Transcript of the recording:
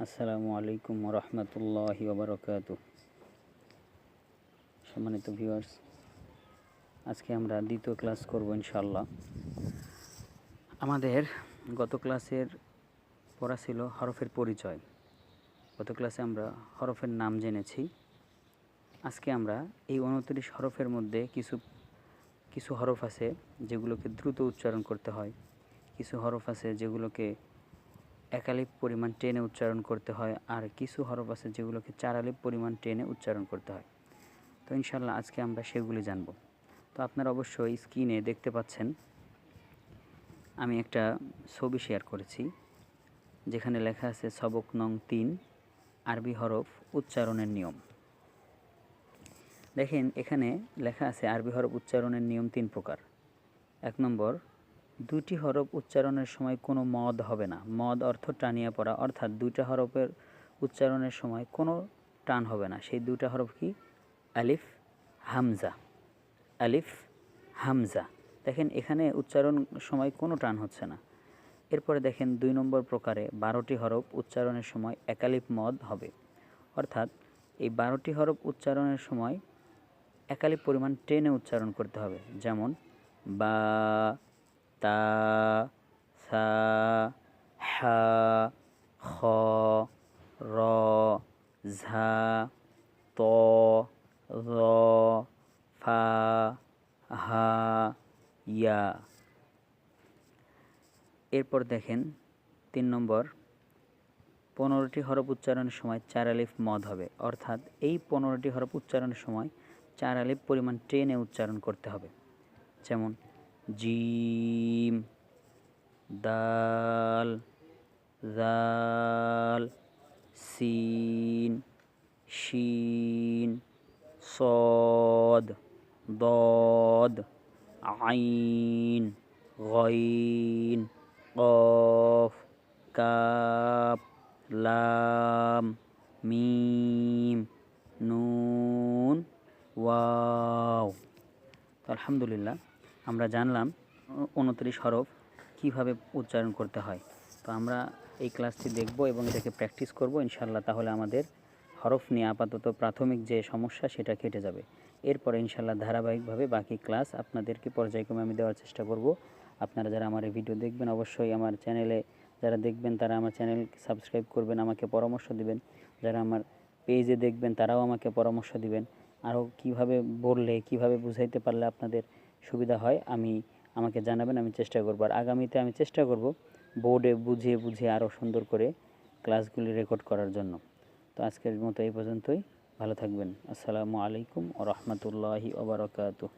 আসসালামু আলাইকুম রহমতুল্লাহি ওবরাকাতুহ। সম্মানিত ভিউয়ার্স, আজকে আমরা দ্বিতীয় ক্লাস করব ইনশাআল্লাহ। আমাদের গত ক্লাসের পড়া ছিল হরফের পরিচয়। গত ক্লাসে আমরা হরফের নাম জেনেছি। আজকে আমরা এই 29 হরফের মধ্যে কিছু হরফ আছে যেগুলোকে দ্রুত উচ্চারণ করতে হয়, কিছু হরফ আছে যেগুলোকে একালিপ পরিমাণ টেনে উচ্চারণ করতে হয়, আর কিছু হরফ আছে যেগুলোকে চারালিপ পরিমাণ টেনে উচ্চারণ করতে হয়। তো ইনশাআল্লাহ আজকে আমরা সেগুলি জানব। তো আপনারা অবশ্যই স্ক্রিনে দেখতে পাচ্ছেন আমি একটা ছবি শেয়ার করেছি, যেখানে লেখা আছে সবক নং 3 আরবি হরফ উচ্চারণের নিয়ম। দেখেন এখানে লেখা আছে আরবি হরফ উচ্চারণের নিয়ম 3 প্রকার। 1 নম্বর, দুটি হরফ উচ্চারণের সময় কোনো মদ হবে না। মদ অর্থ টানিয়া পড়া, অর্থাৎ দুইটা হরফের উচ্চারণের সময় কোনো টান হবে না। সেই দুইটা হরফ কি? আলিফ, হামজা। আলিফ, হামজা। দেখেন এখানে উচ্চারণ সময় কোনো টান হচ্ছে না। এরপরে দেখেন 2 নম্বর প্রকারে 12টি হরফ উচ্চারণের সময় একালিপ মদ হবে, অর্থাৎ এই 12টি হরফ উচ্চারণের সময় একালিপ পরিমাণ টেনে উচ্চারণ করতে হবে। যেমন বা, তা, সা, হা, খ, র, ঝা, ত, র, ফা, হা, ইয়া। এরপর দেখেন 3 নম্বর, 15টি হরফ উচ্চারণের সময় 4 আলিফ মদ হবে, অর্থাৎ এই 15টি হরফ উচ্চারণের সময় 4 আলিফ পরিমাণ টেনে উচ্চারণ করতে হবে। যেমন জিম, দাল, জাল, সিন, শিন, সদ, দদ, আইন, গইন, কফ, কাফ, লাম, মিম, নুন, ওয়াও। তো আলহামদুলিল্লাহ আমরা জানলাম 29 হরফ কিভাবে উচ্চারণ করতে হয়। তো আমরা এই ক্লাসটি দেখব এবং এটাকে প্র্যাকটিস করব ইনশাআল্লাহ। তাহলে আমাদের হরফ নিয়ে আপাতত প্রাথমিক যে সমস্যা সেটা কেটে যাবে। এরপরে ইনশাআল্লাহ ধারাবাহিকভাবে বাকি ক্লাস আপনাদেরকে পর্যায়ক্রমে আমি দেওয়ার চেষ্টা করব। আপনারা যারা আমার এই ভিডিও দেখবেন অবশ্যই আমার চ্যানেলে যারা দেখবেন তারা আমার চ্যানেল সাবস্ক্রাইব করবেন, আমাকে পরামর্শ দিবেন। যারা আমার পেজে দেখবেন তারাও আমাকে পরামর্শ দিবেন। আরও কীভাবে বললে, কীভাবে বুঝাইতে পারলে আপনাদের সুবিধা হয় আমাকে জানাবেন, আমি চেষ্টা করব। আর আগামীতে আমি চেষ্টা করব বোর্ডে বুঝিয়ে বুঝিয়ে আরও সুন্দর করে ক্লাসগুলি রেকর্ড করার জন্য। তো আজকের মতো এই পর্যন্তই। ভালো থাকবেন। আসসালামু আলাইকুম ওয়া রাহমাতুল্লাহি ওয়া বারাকাতুহু।